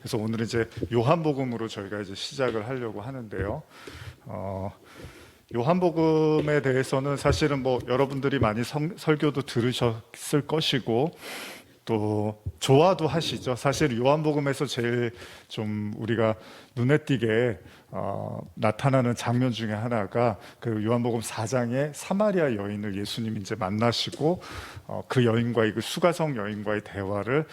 그래서 오늘은 이제 요한복음으로 저희가 이제 시작을 하려고 하는데요. 요한복음에 대해서는 사실은 뭐 여러분들이 많이 설교도 들으셨을 것이고 또 좋아도 하시죠. 사실 요한복음에서 제일 좀 우리가 눈에 띄게 나타나는 장면 중에 하나가 그 요한복음 4장에 사마리아 여인을 예수님이 이제 만나시고 그 여인과의 그 수가성 여인과의 대화를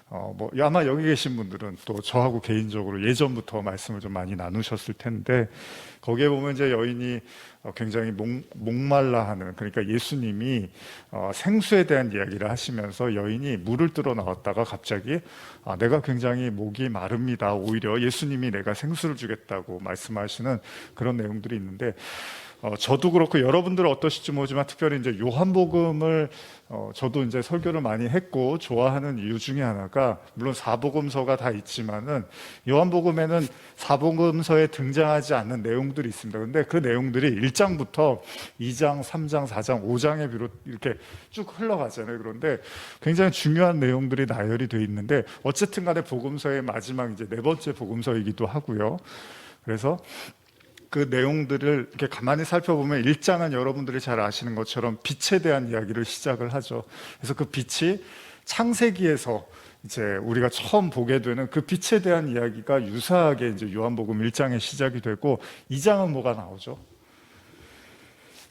뭐 아마 여기 계신 분들은 또 저하고 개인적으로 예전부터 말씀을 좀 많이 나누셨을 텐데 거기에 보면 이제 여인이 굉장히 목말라하는, 그러니까 예수님이 생수에 대한 이야기를 하시면서 여인이 물을 뜨러 나왔다가 갑자기 내가 굉장히 목이 마릅니다. 오히려 예수님이 내가 생수를 주겠다고 말씀하시는 그런 내용들이 있는데 저도 그렇고 여러분들은 어떠실지 모르지만 특별히 이제 요한복음을 저도 이제 설교를 많이 했고 좋아하는 이유 중에 하나가, 물론 사복음서가 다 있지만은 요한복음에는 사복음서에 등장하지 않는 내용들이 있습니다. 근데 그 내용들이 1장부터 2장, 3장, 4장, 5장에 비롯 이렇게 쭉 흘러가잖아요. 그런데 굉장히 중요한 내용들이 나열이 되어 있는데 어쨌든 간에 복음서의 마지막 이제 네 번째 복음서이기도 하고요. 그래서 그 내용들을 이렇게 가만히 살펴보면 1장은 여러분들이 잘 아시는 것처럼 빛에 대한 이야기를 시작을 하죠. 그래서 그 빛이 창세기에서 이제 우리가 처음 보게 되는 그 빛에 대한 이야기가 유사하게 이제 요한복음 1장에 시작이 되고 2장은 뭐가 나오죠?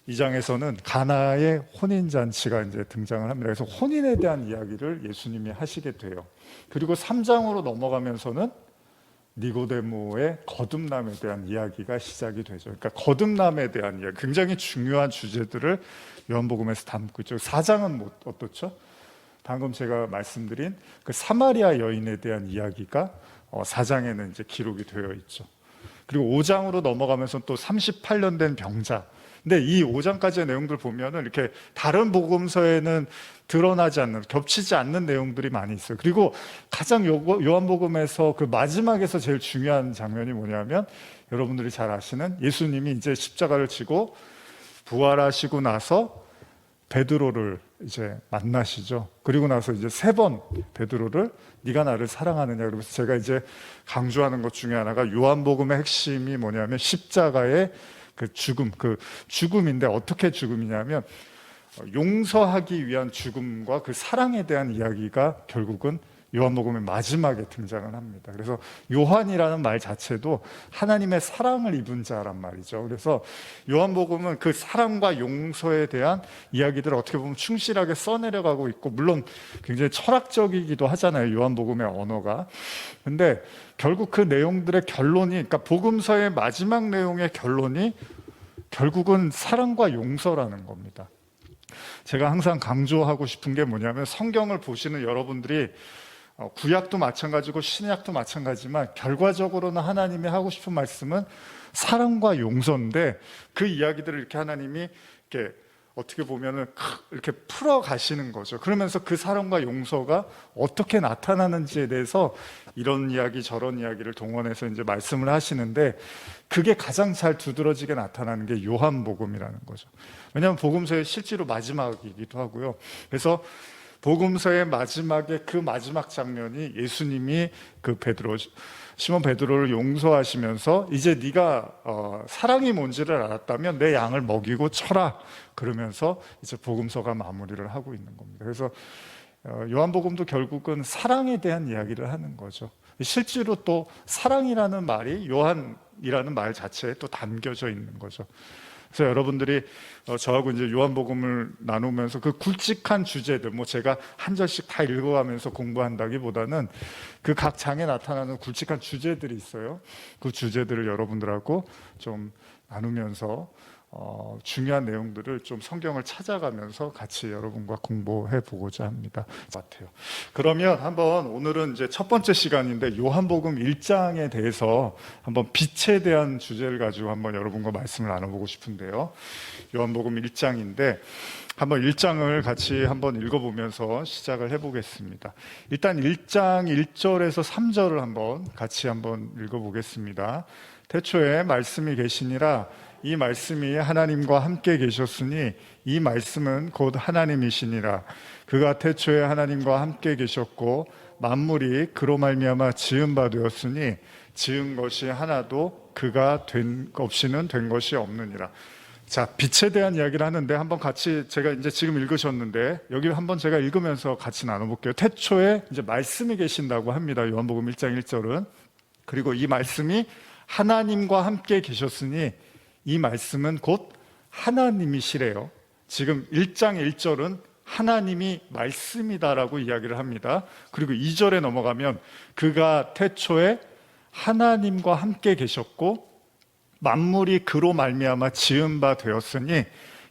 2장에서는 가나의 혼인잔치가 이제 등장을 합니다. 그래서 혼인에 대한 이야기를 예수님이 하시게 돼요. 그리고 3장으로 넘어가면서는 니고데모의 거듭남에 대한 이야기가 시작이 되죠. 그러니까 거듭남에 대한 이야기, 굉장히 중요한 주제들을 요한복음에서 담고 있죠. 4장은 뭐 어떻죠? 방금 제가 말씀드린 그 사마리아 여인에 대한 이야기가 4장에는 이제 기록이 되어 있죠. 그리고 5장으로 넘어가면서 또 38년 된 병자. 근데 이 5장까지의 내용들 보면은 이렇게 다른 복음서에는 드러나지 않는, 겹치지 않는 내용들이 많이 있어요. 그리고 가장 요한복음에서 그 마지막에서 제일 중요한 장면이 뭐냐면 여러분들이 잘 아시는 예수님이 이제 십자가를 지고 부활하시고 나서 베드로를 이제 만나시죠. 그리고 나서 이제 3번 베드로를 네가 나를 사랑하느냐, 그러면서 제가 이제 강조하는 것 중에 하나가 요한복음의 핵심이 뭐냐면 십자가의 그 죽음인데 어떻게 죽음이냐면 용서하기 위한 죽음과 그 사랑에 대한 이야기가 결국은 요한복음의 마지막에 등장을 합니다. 그래서 요한이라는 말 자체도 하나님의 사랑을 입은 자란 말이죠. 그래서 요한복음은 그 사랑과 용서에 대한 이야기들을 어떻게 보면 충실하게 써내려가고 있고, 물론 굉장히 철학적이기도 하잖아요, 요한복음의 언어가. 근데 결국 그 내용들의 결론이, 그러니까 복음서의 마지막 내용의 결론이 결국은 사랑과 용서라는 겁니다. 제가 항상 강조하고 싶은 게 뭐냐면 성경을 보시는 여러분들이 구약도 마찬가지고 신약도 마찬가지지만 결과적으로는 하나님이 하고 싶은 말씀은 사랑과 용서인데 그 이야기들을 이렇게 하나님이 이렇게 어떻게 보면은 이렇게 풀어 가시는 거죠. 그러면서 그 사랑과 용서가 어떻게 나타나는지에 대해서 이런 이야기 저런 이야기를 동원해서 이제 말씀을 하시는데 그게 가장 잘 두드러지게 나타나는 게 요한복음이라는 거죠. 왜냐하면 복음서의 실제로 마지막이기도 하고요. 그래서 복음서의 마지막에 그 마지막 장면이 예수님이 그 시몬 베드로를 용서하시면서 이제 네가 사랑이 뭔지를 알았다면 내 양을 먹이고 쳐라, 그러면서 이제 복음서가 마무리를 하고 있는 겁니다. 그래서 요한복음도 결국은 사랑에 대한 이야기를 하는 거죠. 실제로 또 사랑이라는 말이 요한이라는 말 자체에 또 담겨져 있는 거죠. 그래서 여러분들이 저하고 이제 요한복음을 나누면서 그 굵직한 주제들, 뭐 제가 한 절씩 다 읽어가면서 공부한다기보다는 그 각 장에 나타나는 굵직한 주제들이 있어요. 그 주제들을 여러분들하고 좀 나누면서 중요한 내용들을 좀 성경을 찾아가면서 같이 여러분과 공부해 보고자 합니다. 같아요. 그러면 한번 오늘은 이제 첫 번째 시간인데 요한복음 1장에 대해서 한번 빛에 대한 주제를 가지고 한번 여러분과 말씀을 나눠보고 싶은데요. 요한복음 1장인데 한번 1장을 같이 한번 읽어보면서 시작을 해보겠습니다. 일단 1장 1절에서 3절을 한번 같이 한번 읽어보겠습니다. 태초에 말씀이 계시니라. 이 말씀이 하나님과 함께 계셨으니 이 말씀은 곧 하나님이시니라. 그가 태초에 하나님과 함께 계셨고 만물이 그로 말미암아 지은 바 되었으니 지은 것이 하나도 그가 없이는 된 것이 없느니라. 자, 빛에 대한 이야기를 하는데 한번 같이 제가 이제 지금 읽으셨는데 여기 한번 제가 읽으면서 같이 나눠볼게요. 태초에 이제 말씀이 계신다고 합니다. 요한복음 1장 1절은. 그리고 이 말씀이 하나님과 함께 계셨으니 이 말씀은 곧 하나님이시래요. 지금 1장 1절은 하나님이 말씀이다라고 이야기를 합니다. 그리고 2절에 넘어가면 그가 태초에 하나님과 함께 계셨고 만물이 그로 말미암아 지은 바 되었으니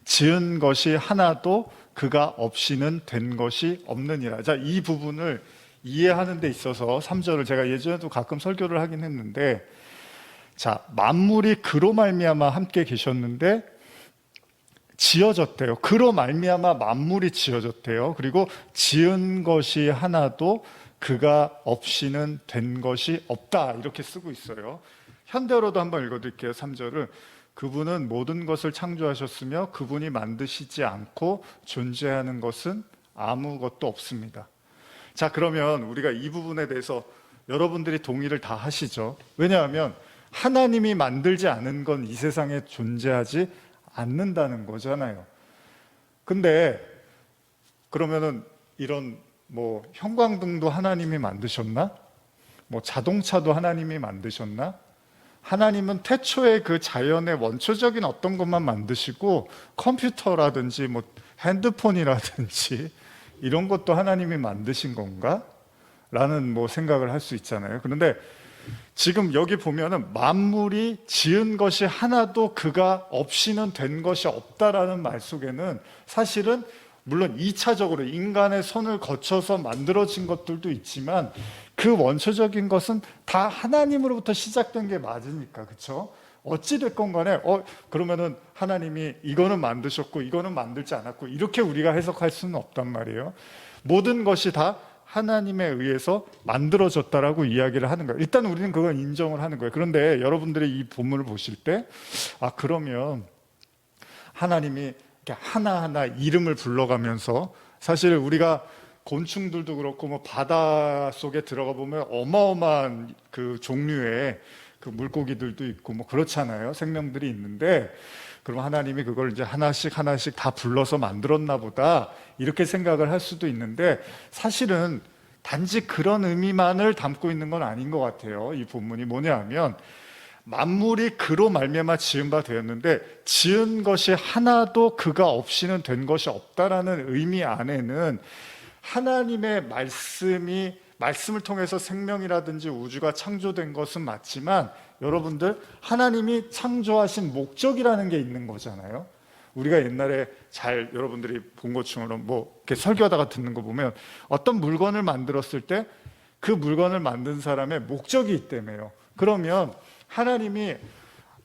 지은 것이 하나도 그가 없이는 된 것이 없느니라. 자, 이 부분을 이해하는 데 있어서 3절을 제가 예전에도 가끔 설교를 하긴 했는데, 자, 만물이 그로 말미암아 함께 계셨는데 지어졌대요. 그로 말미암아 만물이 지어졌대요. 그리고 지은 것이 하나도 그가 없이는 된 것이 없다, 이렇게 쓰고 있어요. 현대어로도 한번 읽어드릴게요. 3절을. 그분은 모든 것을 창조하셨으며 그분이 만드시지 않고 존재하는 것은 아무것도 없습니다. 자, 그러면 우리가 이 부분에 대해서 여러분들이 동의를 다 하시죠. 왜냐하면 하나님이 만들지 않은 건 이 세상에 존재하지 않는다는 거잖아요. 근데 그러면은 이런 뭐 형광등도 하나님이 만드셨나? 뭐 자동차도 하나님이 만드셨나? 하나님은 태초에 그 자연의 원초적인 어떤 것만 만드시고 컴퓨터라든지 뭐 핸드폰이라든지 이런 것도 하나님이 만드신 건가? 라는 뭐 생각을 할 수 있잖아요. 그런데 지금 여기 보면은 만물이 지은 것이 하나도 그가 없이는 된 것이 없다라는 말 속에는 사실은 물론 2차적으로 인간의 손을 거쳐서 만들어진 것들도 있지만 그 원초적인 것은 다 하나님으로부터 시작된 게 맞으니까, 그렇죠? 어찌 됐건 간에 그러면은 하나님이 이거는 만드셨고 이거는 만들지 않았고 이렇게 우리가 해석할 수는 없단 말이에요. 모든 것이 다 하나님에 의해서 만들어졌다라고 이야기를 하는 거예요. 일단 우리는 그걸 인정을 하는 거예요. 그런데 여러분들이 이 본문을 보실 때 그러면 하나님이 이렇게 하나하나 이름을 불러가면서, 사실 우리가 곤충들도 그렇고 뭐 바다 속에 들어가 보면 어마어마한 그 종류의 그 물고기들도 있고 뭐 그렇잖아요. 생명들이 있는데 그럼 하나님이 그걸 이제 하나씩 하나씩 다 불러서 만들었나 보다 이렇게 생각을 할 수도 있는데, 사실은 단지 그런 의미만을 담고 있는 건 아닌 것 같아요. 이 본문이 뭐냐 하면 만물이 그로 말미암아 지은 바 되었는데 지은 것이 하나도 그가 없이는 된 것이 없다라는 의미 안에는 하나님의 말씀을 통해서 생명이라든지 우주가 창조된 것은 맞지만 여러분들, 하나님이 창조하신 목적이라는 게 있는 거잖아요. 우리가 옛날에 여러분들이 본 것처럼 뭐 이렇게 설교하다가 듣는 거 보면 어떤 물건을 만들었을 때 그 물건을 만든 사람의 목적이 있다며요. 그러면 하나님이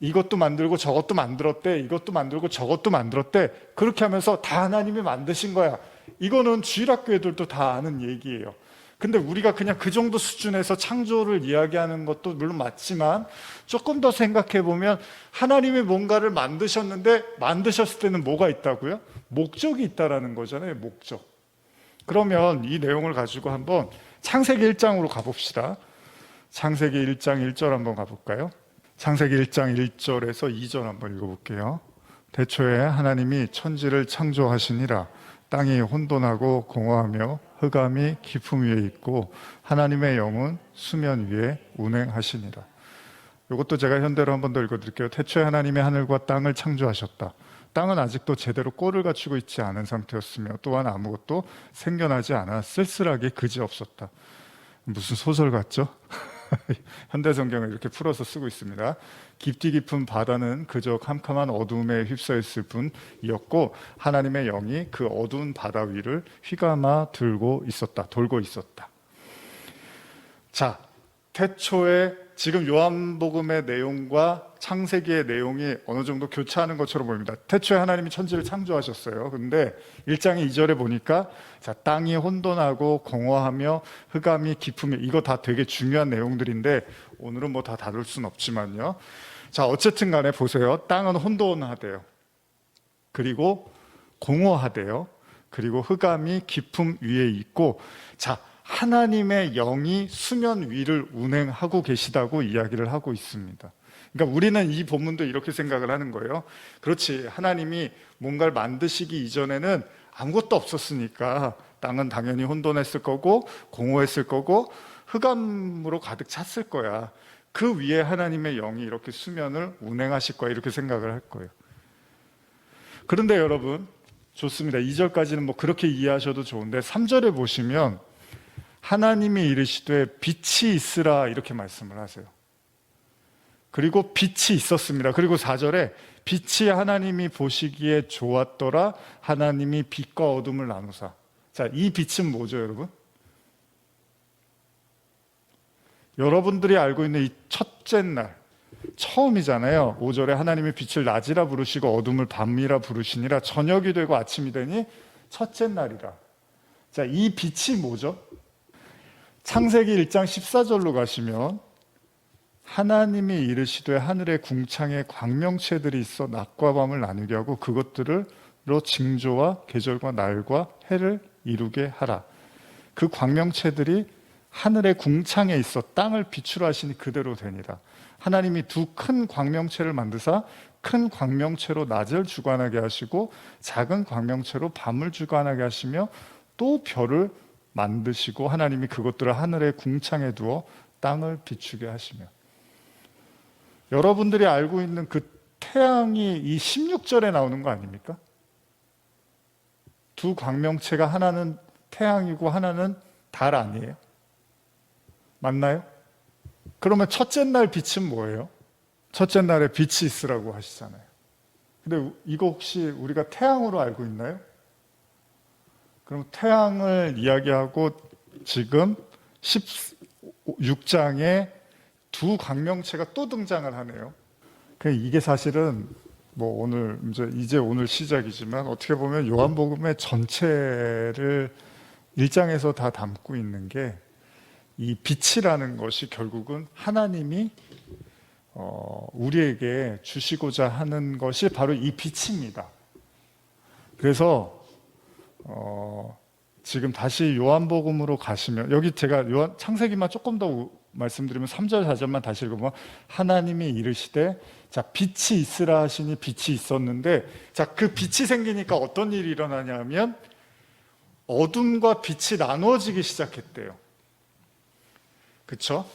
이것도 만들고 저것도 만들었대, 이것도 만들고 저것도 만들었대, 그렇게 하면서 다 하나님이 만드신 거야. 이거는 주일학교 애들도 다 아는 얘기예요. 근데 우리가 그냥 그 정도 수준에서 창조를 이야기하는 것도 물론 맞지만 조금 더 생각해 보면 하나님이 뭔가를 만드셨는데 만드셨을 때는 뭐가 있다고요? 목적이 있다라는 거잖아요. 목적. 그러면 이 내용을 가지고 한번 창세기 1장으로 가봅시다. 창세기 1장 1절 한번 가볼까요? 창세기 1장 1절에서 2절 한번 읽어볼게요. 태초에 하나님이 천지를 창조하시니라. 땅이 혼돈하고 공허하며 흑암이 깊음 위에 있고 하나님의 영은 수면 위에 운행하시니라. 이것도 제가 현대로 한 번 더 읽어드릴게요. 태초에 하나님의 하늘과 땅을 창조하셨다. 땅은 아직도 제대로 꼴을 갖추고 있지 않은 상태였으며 또한 아무것도 생겨나지 않아 쓸쓸하게 그지없었다. 무슨 소설 같죠? 현대 성경을 이렇게 풀어서 쓰고 있습니다. 깊디 깊은 바다는 그저 캄캄한 어두움에 휩싸여 있을 뿐이었고 하나님의 영이 그 어두운 바다 위를 휘감아 돌고 있었다. 자, 태초에 지금 요한복음의 내용과 창세기의 내용이 어느 정도 교차하는 것처럼 보입니다. 태초에 하나님이 천지를 창조하셨어요. 그런데 1장 2절에 보니까 땅이 혼돈하고 공허하며 흑암이 깊으며, 이거 다 되게 중요한 내용들인데 오늘은 뭐 다 다룰 수는 없지만요. 자, 어쨌든 간에 보세요. 땅은 혼돈하대요. 그리고 공허하대요. 그리고 흑암이 깊음 위에 있고, 자, 하나님의 영이 수면 위를 운행하고 계시다고 이야기를 하고 있습니다. 그러니까 우리는 이 본문도 이렇게 생각을 하는 거예요. 그렇지, 하나님이 뭔가를 만드시기 이전에는 아무것도 없었으니까 땅은 당연히 혼돈했을 거고 공허했을 거고 흑암으로 가득 찼을 거야. 그 위에 하나님의 영이 이렇게 수면을 운행하실 거야, 이렇게 생각을 할 거예요. 그런데 여러분, 좋습니다. 2절까지는 뭐 그렇게 이해하셔도 좋은데 3절에 보시면 하나님이 이르시되 빛이 있으라 이렇게 말씀을 하세요. 그리고 빛이 있었습니다. 그리고 4절에 빛이 하나님이 보시기에 좋았더라. 하나님이 빛과 어둠을 나누사. 자, 이 빛은 뭐죠, 여러분? 여러분들이 알고 있는 이 첫째 날, 처음이잖아요. 5절에 하나님이 빛을 낮이라 부르시고 어둠을 밤이라 부르시니라. 저녁이 되고 아침이 되니 첫째 날이라. 자, 이 빛이 뭐죠? 창세기 1장 14절로 가시면 하나님이 이르시되 하늘의 궁창에 광명체들이 있어 낮과 밤을 나누게 하고 그것들로 징조와 계절과 날과 해를 이루게 하라. 그 광명체들이 하늘의 궁창에 있어 땅을 비추라 하시니 그대로 되니라. 하나님이 두 큰 광명체를 만드사 큰 광명체로 낮을 주관하게 하시고 작은 광명체로 밤을 주관하게 하시며 또 별을 만드시고 하나님이 그것들을 하늘의 궁창에 두어 땅을 비추게 하시며. 여러분들이 알고 있는 그 태양이 이 16절에 나오는 거 아닙니까? 두 광명체가 하나는 태양이고 하나는 달 아니에요? 맞나요? 그러면 첫째 날 빛은 뭐예요? 첫째 날에 빛이 있으라고 하시잖아요. 근데 이거 혹시 우리가 태양으로 알고 있나요? 그럼 태양을 이야기하고 지금 16장에 두 광명체가 또 등장을 하네요. 이게 사실은 뭐 오늘 시작이지만 어떻게 보면 요한복음의 전체를 1장에서 다 담고 있는 게 이 빛이라는 것이 결국은 하나님이 우리에게 주시고자 하는 것이 바로 이 빛입니다. 그래서 지금 다시 요한복음으로 가시면 여기 제가 창세기만 조금 더 말씀드리면 3절 4절만 다시 읽어보면 하나님이 이르시되 자 빛이 있으라 하시니 빛이 있었는데 자 그 빛이 생기니까 어떤 일이 일어나냐면 어둠과 빛이 나누어지기 시작했대요. 그렇죠?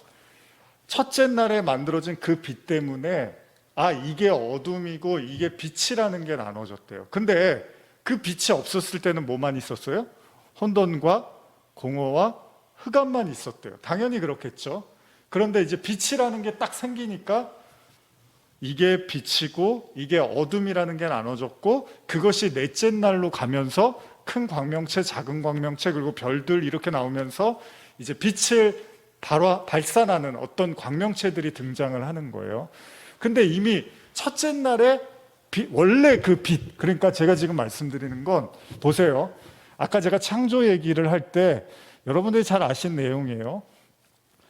첫째 날에 만들어진 그 빛 때문에 이게 어둠이고 이게 빛이라는 게 나눠졌대요. 근데 그 빛이 없었을 때는 뭐만 있었어요? 혼돈과 공허와 흑암만 있었대요. 당연히 그렇겠죠. 그런데 이제 빛이라는 게 딱 생기니까 이게 빛이고 이게 어둠이라는 게 나눠졌고 그것이 넷째 날로 가면서 큰 광명체, 작은 광명체 그리고 별들 이렇게 나오면서 이제 빛을 바로 발산하는 어떤 광명체들이 등장을 하는 거예요. 근데 이미 첫째 날에 원래 그 빛, 그러니까 제가 지금 말씀드리는 건 보세요. 아까 제가 창조 얘기를 할 때 여러분들이 잘 아신 내용이에요.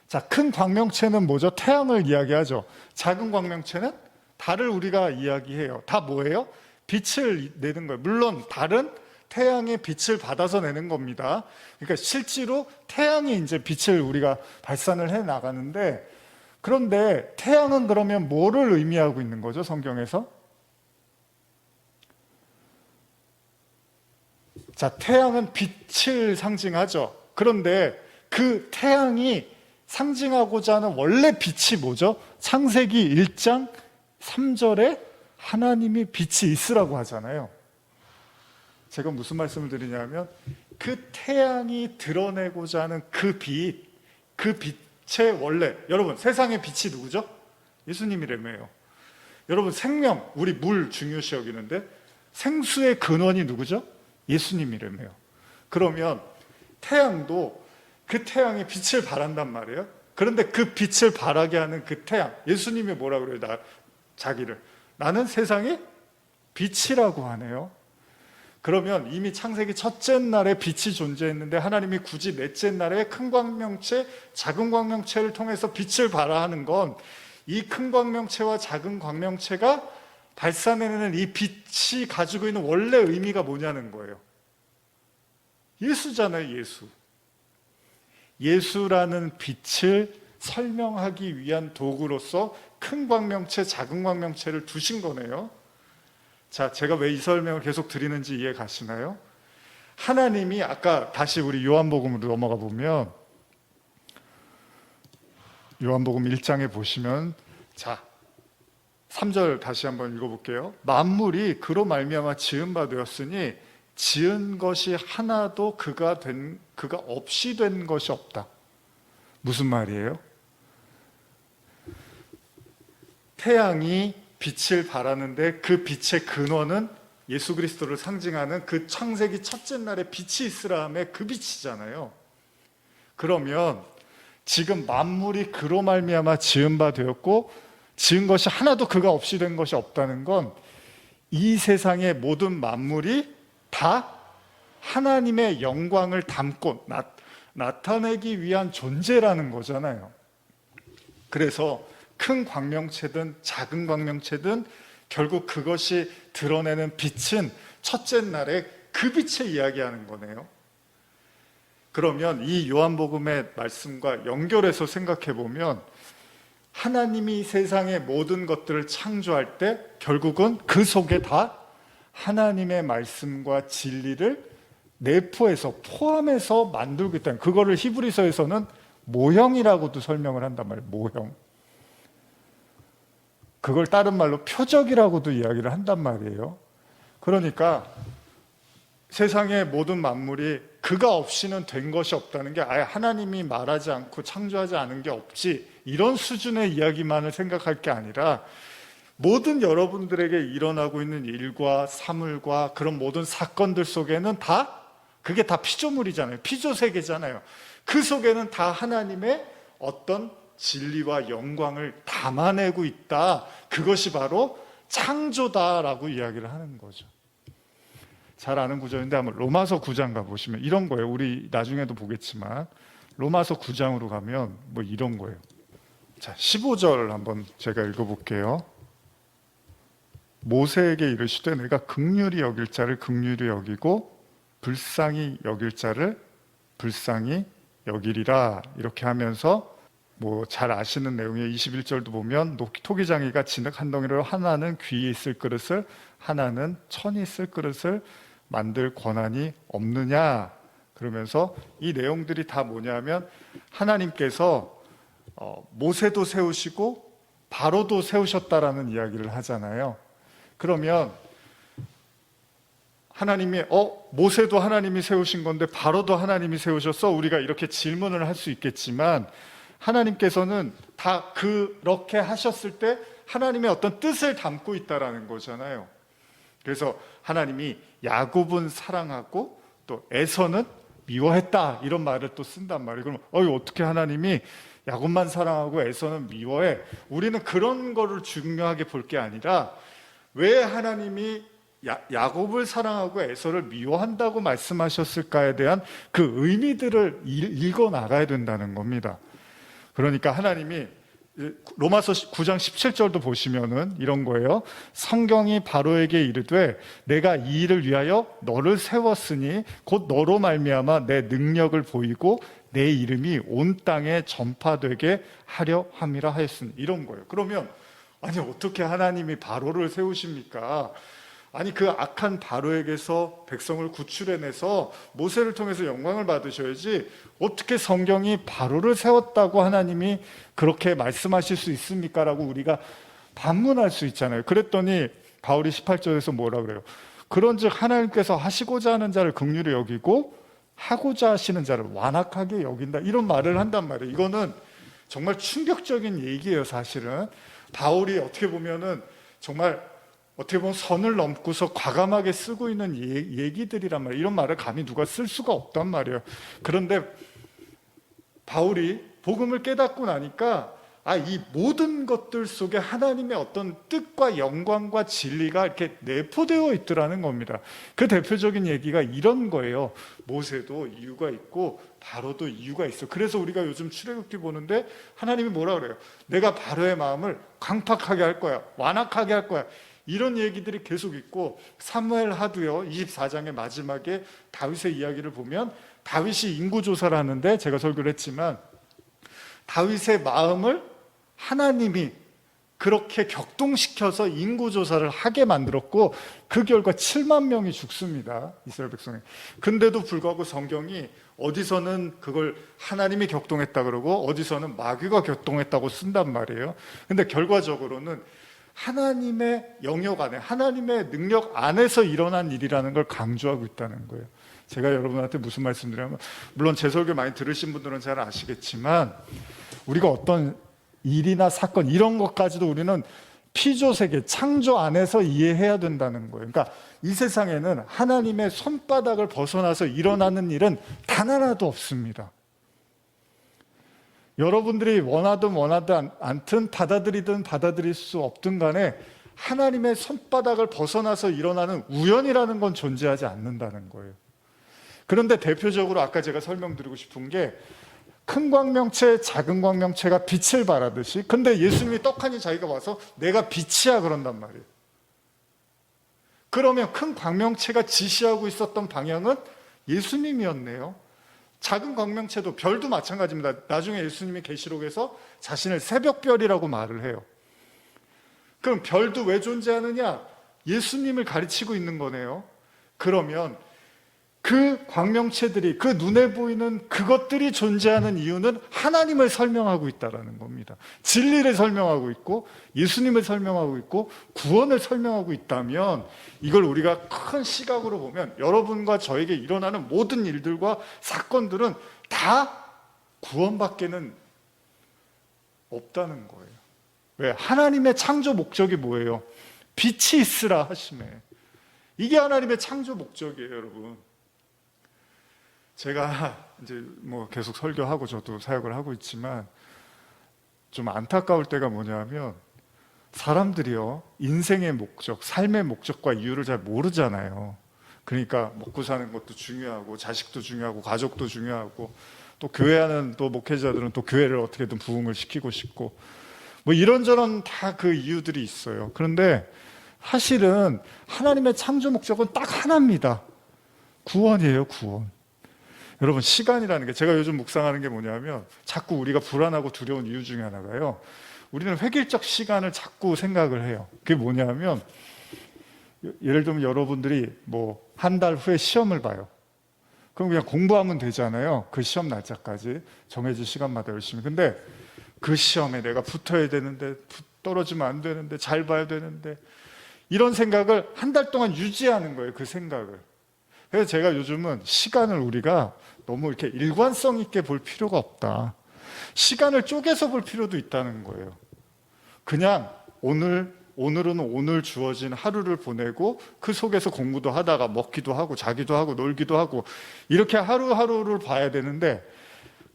자, 큰 광명체는 뭐죠? 태양을 이야기하죠. 작은 광명체는 달을 우리가 이야기해요. 다 뭐예요? 빛을 내는 거예요. 물론 달은 태양의 빛을 받아서 내는 겁니다. 그러니까 실제로 태양이 이제 빛을 우리가 발산을 해 나가는데 그런데 태양은 그러면 뭐를 의미하고 있는 거죠? 성경에서? 자, 태양은 빛을 상징하죠. 그런데 그 태양이 상징하고자 하는 원래 빛이 뭐죠? 창세기 1장 3절에 하나님이 빛이 있으라고 하잖아요. 제가 무슨 말씀을 드리냐면 그 태양이 드러내고자 하는 그 빛, 그 빛의 원래 여러분 세상의 빛이 누구죠? 예수님이라며요. 여러분 생명, 우리 물 중요시 여기는데 생수의 근원이 누구죠? 예수님이라며요. 그러면 태양도 그 태양의 빛을 발한단 말이에요. 그런데 그 빛을 발하게 하는 그 태양, 예수님이 뭐라 그래요? 자기를 나는 세상의 빛이라고 하네요. 그러면 이미 창세기 첫째 날에 빛이 존재했는데 하나님이 굳이 넷째 날에 큰 광명체, 작은 광명체를 통해서 빛을 발하는 건 이 큰 광명체와 작은 광명체가 발산해내는 이 빛이 가지고 있는 원래 의미가 뭐냐는 거예요. 예수잖아요, 예수. 예수라는 빛을 설명하기 위한 도구로서 큰 광명체, 작은 광명체를 두신 거네요. 자, 제가 왜 이 설명을 계속 드리는지 이해 가시나요? 하나님이 아까 다시 우리 요한복음으로 넘어가 보면 요한복음 1장에 보시면 자 3절 다시 한번 읽어볼게요. 만물이 그로 말미암아 지은 바 되었으니 지은 것이 하나도 그가 없이 된 것이 없다. 무슨 말이에요? 태양이 빛을 발하는데 그 빛의 근원은 예수 그리스도를 상징하는 그 창세기 첫째 날에 빛이 있으라 함에 그 빛이잖아요. 그러면 지금 만물이 그로 말미암아 지은 바 되었고 지은 것이 하나도 그가 없이 된 것이 없다는 건 이 세상의 모든 만물이 다 하나님의 영광을 담고 나타내기 위한 존재라는 거잖아요. 그래서 큰 광명체든 작은 광명체든 결국 그것이 드러내는 빛은 첫째 날에 그 빛에 이야기하는 거네요. 그러면 이 요한복음의 말씀과 연결해서 생각해 보면 하나님이 세상의 모든 것들을 창조할 때 결국은 그 속에 다 하나님의 말씀과 진리를 내포해서 포함해서 만들고 있다는, 그거를 히브리서에서는 모형이라고도 설명을 한단 말이에요. 모형. 그걸 다른 말로 표적이라고도 이야기를 한단 말이에요. 그러니까 세상의 모든 만물이 그가 없이는 된 것이 없다는 게 아예 하나님이 말하지 않고 창조하지 않은 게 없지, 이런 수준의 이야기만을 생각할 게 아니라 모든 여러분들에게 일어나고 있는 일과 사물과 그런 모든 사건들 속에는 그게 다 피조물이잖아요. 피조세계잖아요. 그 속에는 다 하나님의 어떤 진리와 영광을 담아내고 있다. 그것이 바로 창조다라고 이야기를 하는 거죠. 잘 아는 구절인데 한번 로마서 9장 가보시면 이런 거예요. 우리 나중에도 보겠지만 로마서 9장으로 가면 뭐 이런 거예요. 자, 15절 한번 제가 읽어볼게요. 모세에게 이르시되 내가 긍휼히 여길 자를 긍휼히 여기고 불쌍히 여길 자를 불쌍히 여기리라. 이렇게 하면서 뭐 잘 아시는 내용의 21절도 보면 토기장이가 진흙 한 덩이로 하나는 귀에 있을 그릇을 하나는 천이 있을 그릇을 만들 권한이 없느냐. 그러면서 이 내용들이 다 뭐냐면 하나님께서 모세도 세우시고 바로도 세우셨다라는 이야기를 하잖아요. 그러면 하나님이 모세도 하나님이 세우신 건데 바로도 하나님이 세우셨어? 우리가 이렇게 질문을 할 수 있겠지만 하나님께서는 다 그렇게 하셨을 때 하나님의 어떤 뜻을 담고 있다라는 거잖아요. 그래서 하나님이 야곱은 사랑하고 또 에서는 미워했다, 이런 말을 또 쓴단 말이에요. 그럼 어떻게 하나님이 야곱만 사랑하고 에서는 미워해? 우리는 그런 거를 중요하게 볼 게 아니라 왜 하나님이 야곱을 사랑하고 에서를 미워한다고 말씀하셨을까에 대한 그 의미들을 읽어 나가야 된다는 겁니다. 그러니까 하나님이 로마서 9장 17절도 보시면은 이런 거예요. 성경이 바로에게 이르되 내가 이 일을 위하여 너를 세웠으니 곧 너로 말미암아 내 능력을 보이고 내 이름이 온 땅에 전파되게 하려 함이라 하였으니, 이런 거예요. 그러면 아니 어떻게 하나님이 바로를 세우십니까? 아니 그 악한 바로에게서 백성을 구출해내서 모세를 통해서 영광을 받으셔야지 어떻게 성경이 바로를 세웠다고 하나님이 그렇게 말씀하실 수 있습니까? 라고 우리가 반문할 수 있잖아요. 그랬더니 바울이 18절에서 뭐라 그래요? 그런즉 하나님께서 하시고자 하는 자를 긍휼히 여기고 하고자 하시는 자를 완악하게 여긴다, 이런 말을 한단 말이에요. 이거는 정말 충격적인 얘기예요. 사실은 바울이 어떻게 보면은 정말 어떻게 보면 선을 넘고서 과감하게 쓰고 있는 얘기들이란 말이에요. 이런 말을 감히 누가 쓸 수가 없단 말이에요. 그런데 바울이 복음을 깨닫고 나니까 이 모든 것들 속에 하나님의 어떤 뜻과 영광과 진리가 이렇게 내포되어 있더라는 겁니다. 그 대표적인 얘기가 이런 거예요. 모세도 이유가 있고 바로도 이유가 있어. 그래서 우리가 요즘 출애굽기 보는데 하나님이 뭐라 그래요? 내가 바로의 마음을 강팍하게 할 거야, 완악하게 할 거야, 이런 얘기들이 계속 있고 사무엘 하도요 24장의 마지막에 다윗의 이야기를 보면 다윗이 인구조사를 하는데 제가 설교를 했지만 다윗의 마음을 하나님이 그렇게 격동시켜서 인구조사를 하게 만들었고 그 결과 7만 명이 죽습니다. 이스라엘 백성이. 근데도 불구하고 성경이 어디서는 그걸 하나님이 격동했다 그러고 어디서는 마귀가 격동했다고 쓴단 말이에요. 근데 결과적으로는 하나님의 영역 안에, 하나님의 능력 안에서 일어난 일이라는 걸 강조하고 있다는 거예요. 제가 여러분한테 무슨 말씀드리냐면, 물론 제 설교 많이 들으신 분들은 잘 아시겠지만 우리가 어떤 일이나 사건 이런 것까지도 우리는 피조세계, 창조 안에서 이해해야 된다는 거예요. 그러니까 이 세상에는 하나님의 손바닥을 벗어나서 일어나는 일은 단 하나도 없습니다. 여러분들이 원하든 원하지 않든 받아들이든 받아들일 수 없든 간에 하나님의 손바닥을 벗어나서 일어나는 우연이라는 건 존재하지 않는다는 거예요. 그런데 대표적으로 아까 제가 설명드리고 싶은 게 큰 광명체, 작은 광명체가 빛을 발하듯이, 근데 예수님이 떡하니 자기가 와서 내가 빛이야 그런단 말이에요. 그러면 큰 광명체가 지시하고 있었던 방향은 예수님이었네요. 작은 광명체도, 별도 마찬가지입니다. 나중에 예수님이 계시록에서 자신을 새벽별이라고 말을 해요. 그럼 별도 왜 존재하느냐? 예수님을 가르치고 있는 거네요. 그러면 그 광명체들이, 그 눈에 보이는 그것들이 존재하는 이유는 하나님을 설명하고 있다는 겁니다. 진리를 설명하고 있고 예수님을 설명하고 있고 구원을 설명하고 있다면, 이걸 우리가 큰 시각으로 보면 여러분과 저에게 일어나는 모든 일들과 사건들은 다 구원밖에는 없다는 거예요. 왜? 하나님의 창조 목적이 뭐예요? 빛이 있으라 하심에. 이게 하나님의 창조 목적이에요, 여러분. 제가 이제 뭐 계속 설교하고 저도 사역을 하고 있지만 좀 안타까울 때가 뭐냐면, 사람들이요, 인생의 목적, 삶의 목적과 이유를 잘 모르잖아요. 그러니까 먹고 사는 것도 중요하고 자식도 중요하고 가족도 중요하고 또 교회하는 또 목회자들은 또 교회를 어떻게든 부흥을 시키고 싶고 뭐 이런저런 다 그 이유들이 있어요. 그런데 사실은 하나님의 창조 목적은 딱 하나입니다. 구원이에요, 구원. 여러분, 시간이라는 게, 제가 요즘 묵상하는 게 뭐냐면, 자꾸 우리가 불안하고 두려운 이유 중에 하나가요, 우리는 획일적 시간을 자꾸 생각을 해요. 그게 뭐냐면, 예를 들면 여러분들이 뭐 한 달 후에 시험을 봐요. 그럼 그냥 공부하면 되잖아요. 그 시험 날짜까지 정해진 시간마다 열심히. 근데 그 시험에 내가 붙어야 되는데, 떨어지면 안 되는데, 잘 봐야 되는데, 이런 생각을 한 달 동안 유지하는 거예요, 그 생각을. 그래서 제가 요즘은 시간을 우리가 너무 이렇게 일관성 있게 볼 필요가 없다. 시간을 쪼개서 볼 필요도 있다는 거예요. 그냥 오늘은 오늘 주어진 하루를 보내고 그 속에서 공부도 하다가 먹기도 하고 자기도 하고 놀기도 하고 이렇게 하루하루를 봐야 되는데,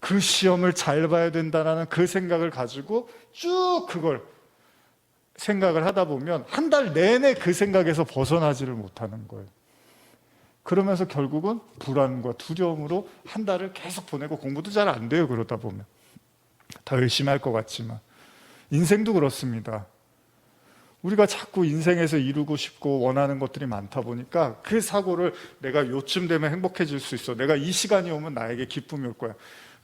그 시험을 잘 봐야 된다는 그 생각을 가지고 쭉 그걸 생각을 하다 보면 한 달 내내 그 생각에서 벗어나지를 못하는 거예요. 그러면서 결국은 불안과 두려움으로 한 달을 계속 보내고 공부도 잘 안 돼요. 그러다 보면 더 열심히 할 것 같지만. 인생도 그렇습니다. 우리가 자꾸 인생에서 이루고 싶고 원하는 것들이 많다 보니까 그 사고를, 내가 요쯤 되면 행복해질 수 있어, 내가 이 시간이 오면 나에게 기쁨이 올 거야.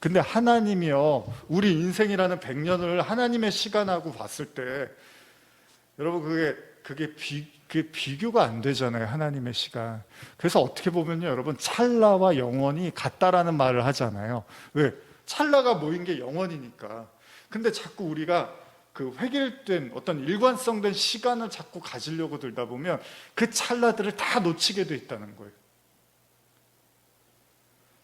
근데 하나님이요, 우리 인생이라는 100년을 하나님의 시간하고 봤을 때 여러분, 그게 비교가 안 되잖아요, 하나님의 시간. 그래서 어떻게 보면요, 여러분, 찰나와 영원이 같다라는 말을 하잖아요. 왜? 찰나가 모인 게 영원이니까. 근데 자꾸 우리가 그 획일된 어떤 일관성된 시간을 자꾸 가지려고 들다 보면 그 찰나들을 다 놓치게 돼 있다는 거예요.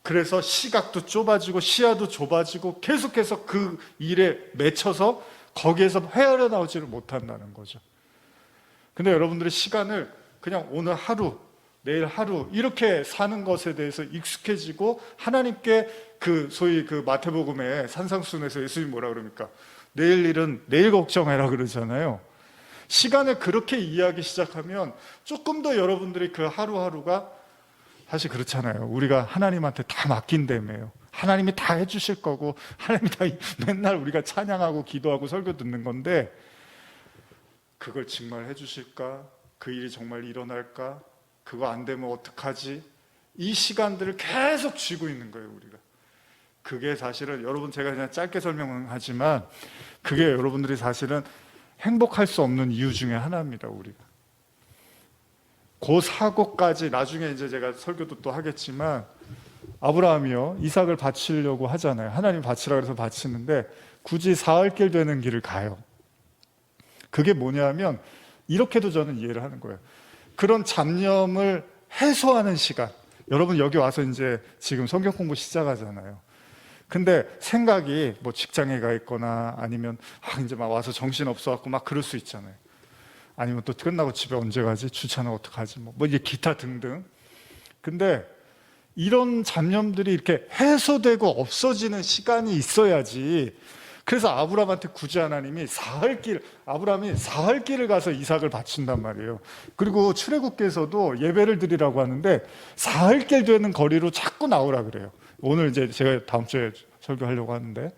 그래서 시각도 좁아지고 시야도 좁아지고 계속해서 그 일에 맺혀서 거기에서 헤아려 나오지를 못한다는 거죠. 근데 여러분들의 시간을 그냥 오늘 하루, 내일 하루 이렇게 사는 것에 대해서 익숙해지고, 하나님께 그 소위 그 마태복음의 산상수훈에서 예수님이 뭐라 그럽니까? 내일 일은 내일 걱정해라 그러잖아요. 시간을 그렇게 이해하기 시작하면 조금 더 여러분들이 그 하루하루가, 사실 그렇잖아요. 우리가 하나님한테 다 맡긴다며요. 하나님이 다 해주실 거고, 하나님이 다 맨날 우리가 찬양하고 기도하고 설교 듣는 건데, 그걸 정말 해주실까? 그 일이 정말 일어날까? 그거 안 되면 어떡하지? 이 시간들을 계속 쥐고 있는 거예요, 우리가. 그게 사실은 여러분, 제가 그냥 짧게 설명하지만 그게 여러분들이 사실은 행복할 수 없는 이유 중에 하나입니다, 우리가. 그 사고까지 나중에 이제 제가 설교도 또 하겠지만, 아브라함이요, 이삭을 바치려고 하잖아요. 하나님 바치라 그래서 바치는데 굳이 사흘길 되는 길을 가요. 그게 뭐냐면, 이렇게도 저는 이해를 하는 거예요. 그런 잡념을 해소하는 시간. 여러분 여기 와서 이제 지금 성경 공부 시작하잖아요. 근데 생각이 뭐 직장에 가 있거나 아니면 이제 막 와서 정신 없어갖고 막 그럴 수 있잖아요. 아니면 또 끝나고 집에 언제 가지? 주차는 어떡하지? 뭐 이제 기타 등등. 근데 이런 잡념들이 이렇게 해소되고 없어지는 시간이 있어야지. 그래서 아브라함한테 굳이 하나님이 아브라함이 사흘길을 가서 이삭을 바친단 말이에요. 그리고 출애굽기에서도 예배를 드리라고 하는데 사흘길 되는 거리로 자꾸 나오라 그래요. 오늘 이제 제가 다음 주에 설교하려고 하는데,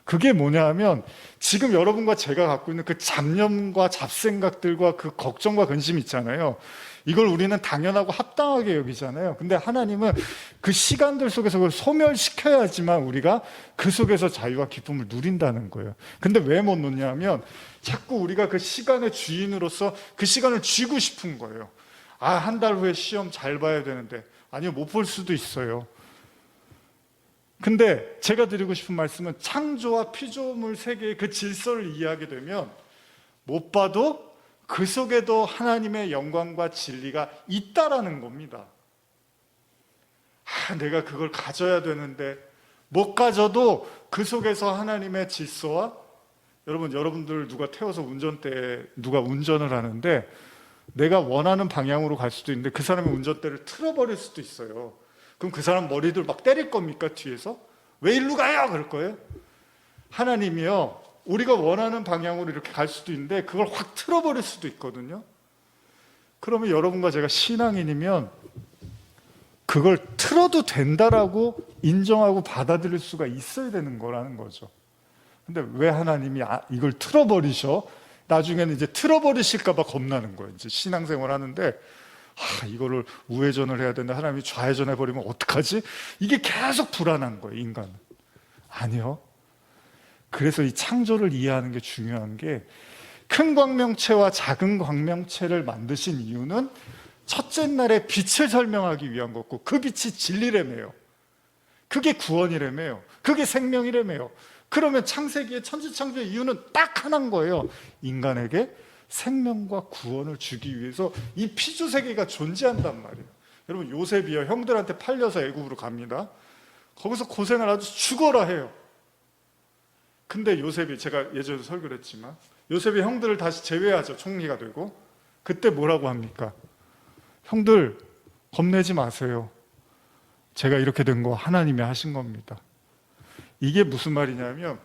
그게 뭐냐 하면 지금 여러분과 제가 갖고 있는 그 잡념과 잡생각들과 그 걱정과 근심이 있잖아요. 이걸 우리는 당연하고 합당하게 여기잖아요. 근데 하나님은 그 시간들 속에서 그걸 소멸시켜야지만 우리가 그 속에서 자유와 기쁨을 누린다는 거예요. 근데 왜 못 누냐면 자꾸 우리가 그 시간의 주인으로서 그 시간을 쥐고 싶은 거예요. 한 달 후에 시험 잘 봐야 되는데, 아니요, 못 볼 수도 있어요. 근데 제가 드리고 싶은 말씀은 창조와 피조물 세계의 그 질서를 이해하게 되면 못 봐도 그 속에도 하나님의 영광과 진리가 있다라는 겁니다. 내가 그걸 가져야 되는데 못 가져도 그 속에서 하나님의 질서와, 여러분들 누가 태워서 운전대에 누가 운전을 하는데 내가 원하는 방향으로 갈 수도 있는데 그 사람이 운전대를 틀어버릴 수도 있어요. 그럼 그 사람 머리들 막 때릴 겁니까? 뒤에서? 왜 일로 가요? 그럴 거예요? 하나님이요, 우리가 원하는 방향으로 이렇게 갈 수도 있는데 그걸 확 틀어버릴 수도 있거든요. 그러면 여러분과 제가 신앙인이면 그걸 틀어도 된다라고 인정하고 받아들일 수가 있어야 되는 거라는 거죠. 근데 왜 하나님이 이걸 틀어버리셔? 나중에는 이제 틀어버리실까 봐 겁나는 거예요. 이제 신앙생활 하는데 이거를 우회전을 해야 되는데 하나님이 좌회전해 버리면 어떡하지? 이게 계속 불안한 거예요, 인간은. 아니요. 그래서 이 창조를 이해하는 게 중요한 게, 큰 광명체와 작은 광명체를 만드신 이유는 첫째 날의 빛을 설명하기 위한 거고, 그 빛이 진리라며요. 그게 구원이라며요. 그게 생명이라며요. 그러면 창세기의 천지창조의 이유는 딱 하나인 거예요. 인간에게 생명과 구원을 주기 위해서 이 피조 세계가 존재한단 말이에요. 여러분, 요셉이요, 형들한테 팔려서 애굽으로 갑니다. 거기서 고생을 아주 죽어라 해요. 근데 요셉이, 제가 예전에 설교를 했지만, 요셉이 형들을 다시 제외하죠. 총리가 되고. 그때 뭐라고 합니까? 형들 겁내지 마세요. 제가 이렇게 된 거 하나님이 하신 겁니다. 이게 무슨 말이냐면,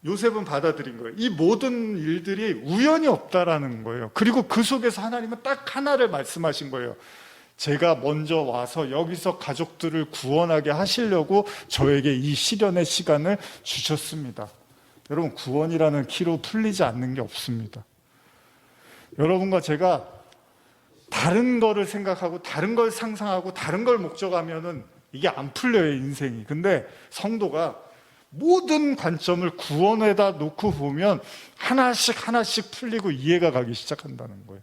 요셉은 받아들인 거예요. 이 모든 일들이 우연이 없다라는 거예요. 그리고 그 속에서 하나님은 딱 하나를 말씀하신 거예요. 제가 먼저 와서 여기서 가족들을 구원하게 하시려고 저에게 이 시련의 시간을 주셨습니다. 여러분, 구원이라는 키로 풀리지 않는 게 없습니다. 여러분과 제가 다른 거를 생각하고 다른 걸 상상하고 다른 걸 목적하면은 이게 안 풀려요, 인생이. 근데 성도가 모든 관점을 구원에다 놓고 보면 하나씩 하나씩 풀리고 이해가 가기 시작한다는 거예요.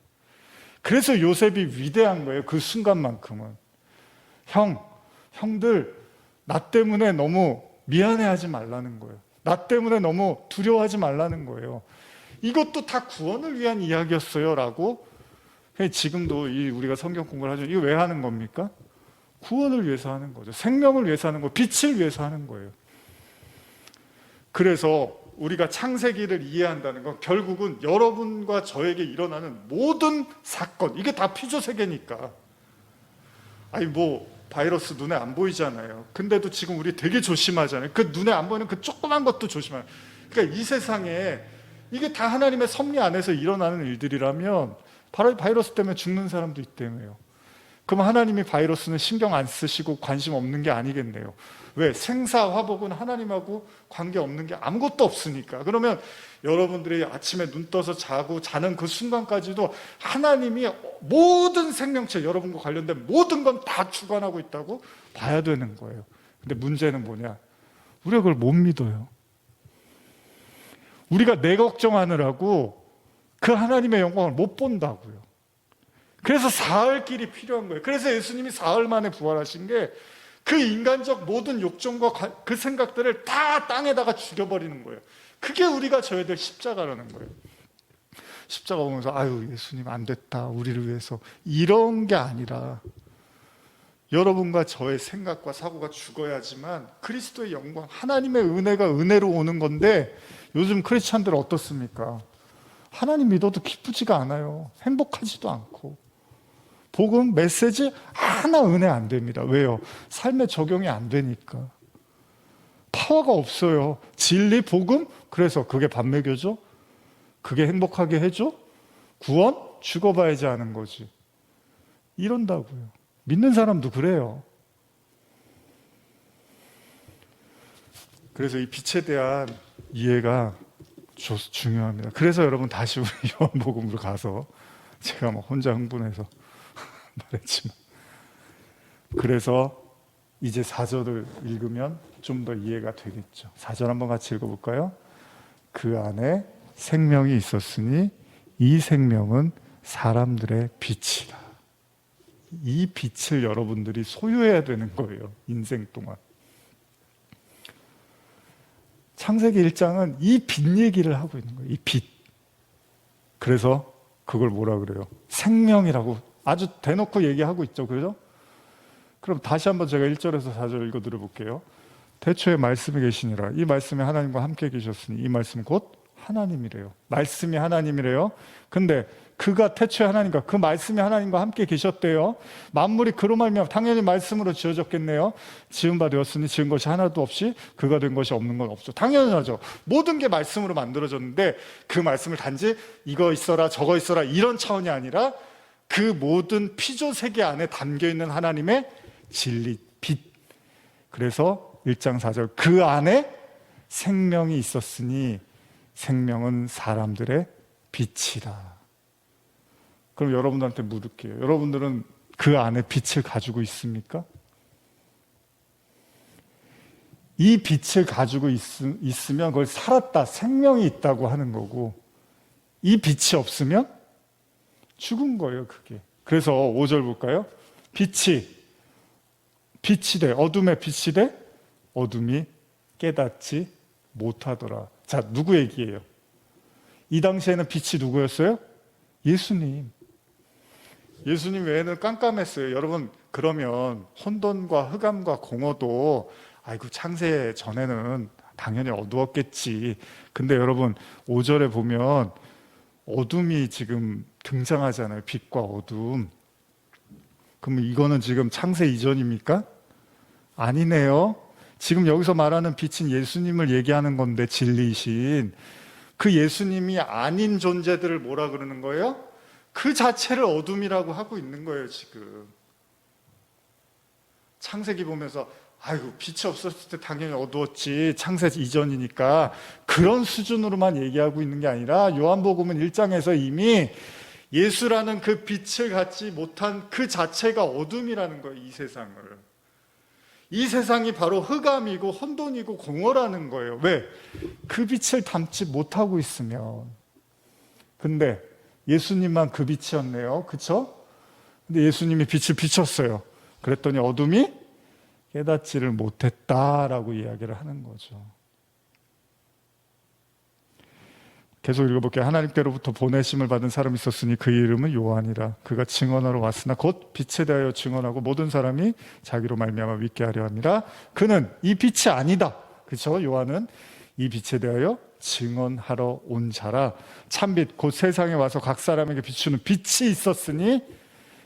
그래서 요셉이 위대한 거예요, 그 순간만큼은. 형들 나 때문에 너무 미안해하지 말라는 거예요. 나 때문에 너무 두려워하지 말라는 거예요. 이것도 다 구원을 위한 이야기였어요 라고. 지금도 우리가 성경 공부를 하죠. 이거 왜 하는 겁니까? 구원을 위해서 하는 거죠. 생명을 위해서 하는 거, 빛을 위해서 하는 거예요. 그래서 우리가 창세기를 이해한다는 건 결국은 여러분과 저에게 일어나는 모든 사건, 이게 다 피조 세계니까. 바이러스 눈에 안 보이잖아요. 근데도 지금 우리 되게 조심하잖아요. 그 눈에 안 보이는 그 조그만 것도 조심해요. 그러니까 이 세상에 이게 다 하나님의 섭리 안에서 일어나는 일들이라면 바로 바이러스 때문에 죽는 사람도 있다며요. 그럼 하나님이 바이러스는 신경 안 쓰시고 관심 없는 게 아니겠네요. 왜? 생사화복은 하나님하고 관계없는 게 아무것도 없으니까. 그러면 여러분들이 아침에 눈 떠서 자고 자는 그 순간까지도 하나님이 모든 생명체, 여러분과 관련된 모든 건 다 주관하고 있다고 봐야 되는 거예요. 근데 문제는 뭐냐? 우리가 그걸 못 믿어요. 우리가 내 걱정하느라고 그 하나님의 영광을 못 본다고요. 그래서 사흘 길이 필요한 거예요. 그래서 예수님이 사흘 만에 부활하신 게 그 인간적 모든 욕정과 그 생각들을 다 땅에다가 죽여버리는 거예요. 그게 우리가 져야 될 십자가라는 거예요. 십자가 보면서 아유 예수님 안 됐다 우리를 위해서 이런 게 아니라 여러분과 저의 생각과 사고가 죽어야지만 그리스도의 영광, 하나님의 은혜가 은혜로 오는 건데 요즘 크리스찬들은 어떻습니까? 하나님 믿어도 기쁘지가 않아요. 행복하지도 않고 복음, 메시지 하나 은혜 안 됩니다. 왜요? 삶에 적용이 안 되니까. 파워가 없어요. 진리, 복음, 그래서 그게 밥 먹여줘? 그게 행복하게 해줘? 구원? 죽어봐야지 하는 거지. 이런다고요. 믿는 사람도 그래요. 그래서 이 빛에 대한 이해가 중요합니다. 그래서 여러분 다시 우리 요한복음으로 가서 제가 막 혼자 흥분해서 말했지만 그래서 이제 4절을 읽으면 좀 더 이해가 되겠죠. 4절 한번 같이 읽어볼까요? 그 안에 생명이 있었으니 이 생명은 사람들의 빛이라. 이 빛을 여러분들이 소유해야 되는 거예요. 인생 동안. 창세기 1장은 이 빛 얘기를 하고 있는 거예요. 이 빛. 그래서 그걸 뭐라 그래요? 생명이라고 아주 대놓고 얘기하고 있죠. 그죠? 그럼 다시 한번 제가 1절에서 4절 읽어 드려볼게요. 태초에 말씀이 계시니라. 이 말씀이 하나님과 함께 계셨으니 이 말씀은 곧 하나님이래요. 말씀이 하나님이래요. 근데 그가 태초에 하나님과 그 말씀이 하나님과 함께 계셨대요. 만물이 그로 말미암아 당연히 말씀으로 지어졌겠네요. 지은 바 되었으니 지은 것이 하나도 없이 그가 된 것이 없는 건 없죠. 당연하죠. 모든 게 말씀으로 만들어졌는데 그 말씀을 단지 이거 있어라 저거 있어라 이런 차원이 아니라 그 모든 피조 세계 안에 담겨있는 하나님의 진리, 빛. 그래서 1장 4절 그 안에 생명이 있었으니 생명은 사람들의 빛이라. 그럼 여러분들한테 물을게요. 여러분들은 그 안에 빛을 가지고 있습니까? 이 빛을 가지고 있으면 그걸 살았다, 생명이 있다고 하는 거고 이 빛이 없으면 죽은 거예요, 그게. 그래서 5절 볼까요? 빛이 돼. 어둠의 빛이 돼. 어둠이 깨닫지 못하더라. 자, 누구 얘기예요? 이 당시에는 빛이 누구였어요? 예수님. 예수님 외에는 깜깜했어요. 여러분, 그러면 혼돈과 흑암과 공허도 아이고 창세 전에는 당연히 어두웠겠지. 근데 여러분 5절에 보면 어둠이 지금 등장하잖아요. 빛과 어둠. 그럼 이거는 지금 창세 이전입니까? 아니네요. 지금 여기서 말하는 빛은 예수님을 얘기하는 건데 진리이신 그 예수님이 아닌 존재들을 뭐라 그러는 거예요? 그 자체를 어둠이라고 하고 있는 거예요, 지금. 창세기 보면서 아이고 빛이 없었을 때 당연히 어두웠지 창세 이전이니까 그런 수준으로만 얘기하고 있는 게 아니라 요한복음은 1장에서 이미 예수라는 그 빛을 갖지 못한 그 자체가 어둠이라는 거예요. 이 세상을. 이 세상이 바로 흑암이고 혼돈이고 공허라는 거예요. 왜? 그 빛을 담지 못하고 있으면. 근데 예수님만 그 빛이었네요. 그쵸? 근데 예수님이 빛을 비췄어요. 그랬더니 어둠이 깨닫지를 못했다라고 이야기를 하는 거죠. 계속 읽어볼게요. 하나님께로부터 보내심을 받은 사람이 있었으니 그 이름은 요한이라. 그가 증언하러 왔으나 곧 빛에 대하여 증언하고 모든 사람이 자기로 말미암아 믿게 하려 함이라. 그는 이 빛이 아니다. 그렇죠? 요한은 이 빛에 대하여 증언하러 온 자라. 참빛 곧 세상에 와서 각 사람에게 비추는 빛이 있었으니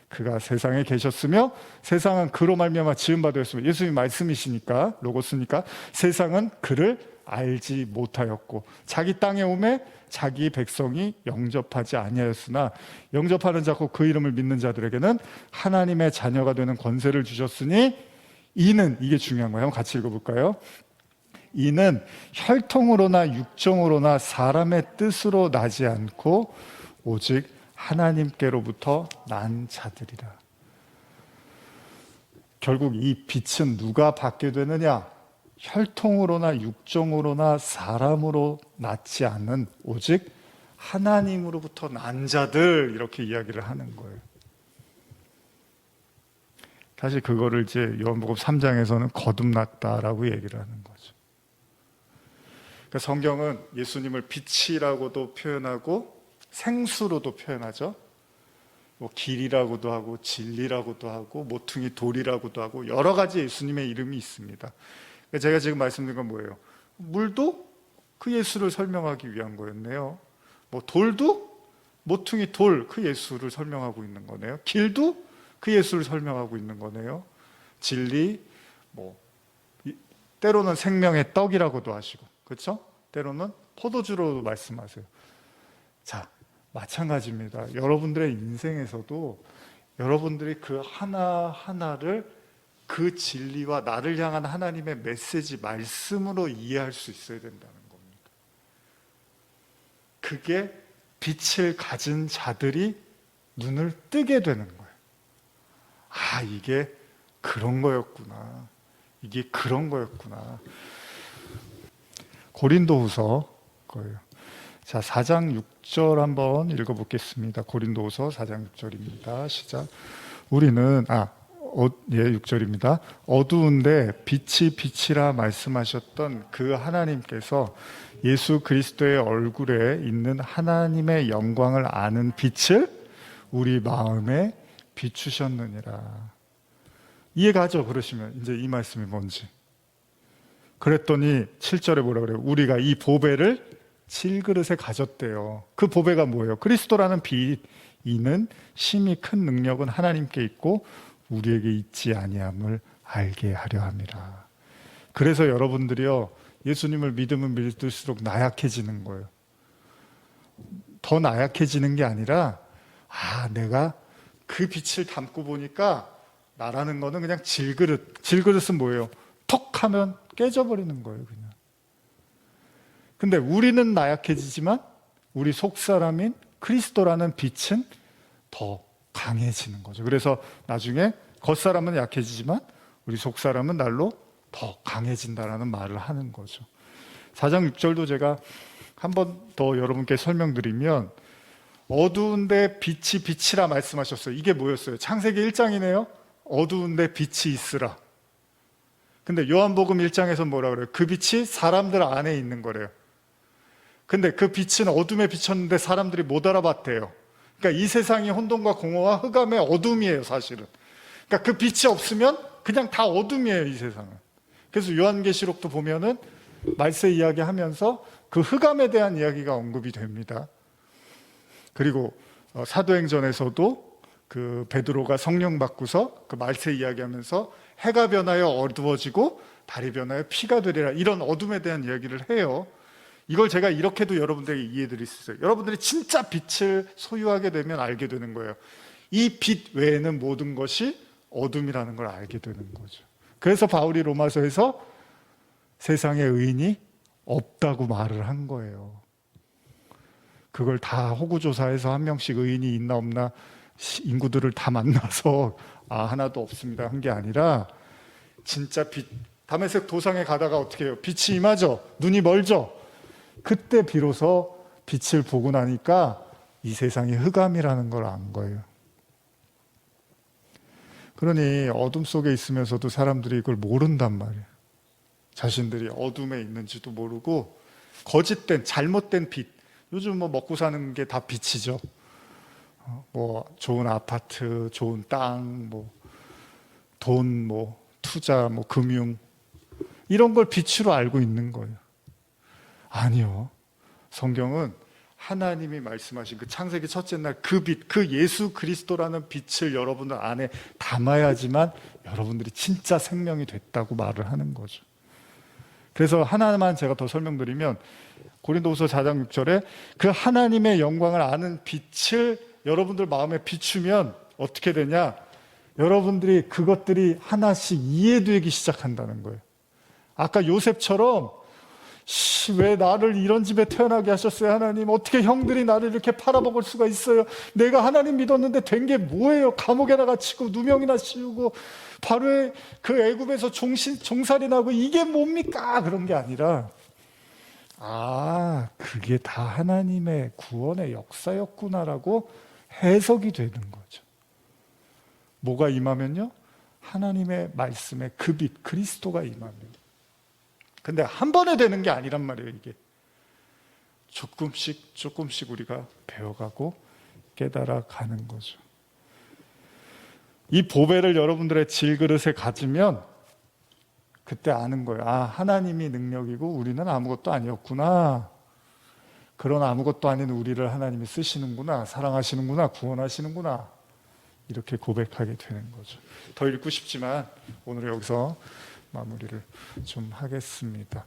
그가 세상에 계셨으며 세상은 그로 말미암아 지은 바 되었으며 예수님이 말씀이시니까 로고스니까 세상은 그를 알지 못하였고 자기 땅에 오매 자기 백성이 영접하지 아니하였으나 영접하는 자고 그 이름을 믿는 자들에게는 하나님의 자녀가 되는 권세를 주셨으니 이는, 이게 중요한 거예요. 한번 같이 읽어볼까요? 이는 혈통으로나 육정으로나 사람의 뜻으로 나지 않고 오직 하나님께로부터 난 자들이라. 결국 이 빛은 누가 받게 되느냐? 혈통으로나 육정으로나 사람으로 낳지 않는 오직 하나님으로부터 난 자들, 이렇게 이야기를 하는 거예요. 사실 그거를 이제 요한복음 3장에서는 거듭났다라고 얘기를 하는 거죠. 그러니까 성경은 예수님을 빛이라고도 표현하고 생수로도 표현하죠. 뭐 길이라고도 하고 진리라고도 하고 모퉁이 돌이라고도 하고 여러 가지 예수님의 이름이 있습니다. 제가 지금 말씀드린 건 뭐예요? 물도 그 예수를 설명하기 위한 거였네요. 뭐 돌도 모퉁이 돌, 그 예수를 설명하고 있는 거네요. 길도 그 예수를 설명하고 있는 거네요. 진리, 뭐 때로는 생명의 떡이라고도 하시고, 그렇죠? 때로는 포도주로도 말씀하세요. 자, 마찬가지입니다. 여러분들의 인생에서도 여러분들이 그 하나하나를 그 진리와 나를 향한 하나님의 메시지, 말씀으로 이해할 수 있어야 된다는 겁니다. 그게 빛을 가진 자들이 눈을 뜨게 되는 거예요. 아, 이게 그런 거였구나. 이게 그런 거였구나. 고린도후서 거예요. 자, 4장 6절 한번 읽어보겠습니다. 고린도후서 4장 6절입니다. 시작. 우리는 6절입니다. 어두운데 빛이 빛이라 말씀하셨던 그 하나님께서 예수 그리스도의 얼굴에 있는 하나님의 영광을 아는 빛을 우리 마음에 비추셨느니라. 이해가죠? 그러시면 이제 이 말씀이 뭔지. 그랬더니 7절에 뭐라 그래요? 우리가 이 보배를 질그릇에 가졌대요. 그 보배가 뭐예요? 그리스도라는 빛. 이는 심히 큰 능력은 하나님께 있고 우리에게 있지 아니함을 알게 하려 함이라. 그래서 여러분들이요, 예수님을 믿으면 믿을수록 나약해지는 거예요. 더 나약해지는 게 아니라 내가 그 빛을 담고 보니까 나라는 거는 그냥 질그릇. 질그릇은 뭐예요? 톡 하면 깨져버리는 거예요, 그냥. 근데 우리는 나약해지지만 우리 속사람인 그리스도라는 빛은 더 강해지는 거죠. 그래서 나중에 겉사람은 약해지지만 우리 속사람은 날로 더 강해진다라는 말을 하는 거죠. 4장 6절도 제가 한 번 더 여러분께 설명드리면 어두운데 빛이 빛이라 말씀하셨어요. 이게 뭐였어요? 창세기 1장이네요. 어두운데 빛이 있으라. 근데 요한복음 1장에서 뭐라 그래요? 그 빛이 사람들 안에 있는 거래요. 근데 그 빛은 어둠에 비쳤는데 사람들이 못 알아봤대요. 그러니까 이 세상이 혼돈과 공허와 흑암의 어둠이에요, 사실은. 그러니까 그 빛이 없으면 그냥 다 어둠이에요, 이 세상은. 그래서 요한계시록도 보면은 말세 이야기 하면서 그 흑암에 대한 이야기가 언급이 됩니다. 그리고 사도행전에서도 그 베드로가 성령 받고서 그 말세 이야기하면서 해가 변하여 어두워지고 달이 변하여 피가 되리라, 이런 어둠에 대한 이야기를 해요. 이걸 제가 이렇게도 여러분들에게 이해해 드릴 수 있어요. 여러분들이 진짜 빛을 소유하게 되면 알게 되는 거예요. 이 빛 외에는 모든 것이 어둠이라는 걸 알게 되는 거죠. 그래서 바울이 로마서에서 세상에 의인이 없다고 말을 한 거예요. 그걸 다 호구조사해서 한 명씩 의인이 있나 없나 인구들을 다 만나서 하나도 없습니다 한 게 아니라 진짜 빛, 다메섹 도상에 가다가 어떻게 해요? 빛이 임하죠. 눈이 멀죠. 그때 비로소 빛을 보고 나니까 이 세상이 흑암이라는 걸 안 거예요. 그러니 어둠 속에 있으면서도 사람들이 이걸 모른단 말이에요. 자신들이 어둠에 있는지도 모르고 거짓된 잘못된 빛. 요즘 뭐 먹고 사는 게 다 빛이죠. 뭐 좋은 아파트, 좋은 땅, 뭐 돈, 뭐 투자, 뭐 금융, 이런 걸 빛으로 알고 있는 거예요. 아니요. 성경은 하나님이 말씀하신 그 창세기 첫째 날 그 빛, 그 예수 그리스도라는 빛을 여러분들 안에 담아야지만 여러분들이 진짜 생명이 됐다고 말을 하는 거죠. 그래서 하나만 제가 더 설명드리면 고린도후서 4장 6절에 그 하나님의 영광을 아는 빛을 여러분들 마음에 비추면 어떻게 되냐? 여러분들이 그것들이 하나씩 이해되기 시작한다는 거예요. 아까 요셉처럼 왜 나를 이런 집에 태어나게 하셨어요, 하나님? 어떻게 형들이 나를 이렇게 팔아먹을 수가 있어요? 내가 하나님 믿었는데 된 게 뭐예요? 감옥에나 갇히고 누명이나 씌우고 바로의 그 애굽에서 종살이나고 이게 뭡니까? 그런 게 아니라 그게 다 하나님의 구원의 역사였구나라고 해석이 되는 거죠. 뭐가 임하면요? 하나님의 말씀의 그 빛, 그리스도가 임하면. 근데 한 번에 되는 게 아니란 말이에요, 이게. 조금씩 우리가 배워가고 깨달아가는 거죠. 이 보배를 여러분들의 질그릇에 가지면 그때 아는 거예요. 하나님이 능력이고 우리는 아무것도 아니었구나. 그런 아무것도 아닌 우리를 하나님이 쓰시는구나, 사랑하시는구나, 구원하시는구나. 이렇게 고백하게 되는 거죠. 더 읽고 싶지만 오늘 여기서 마무리를 좀 하겠습니다.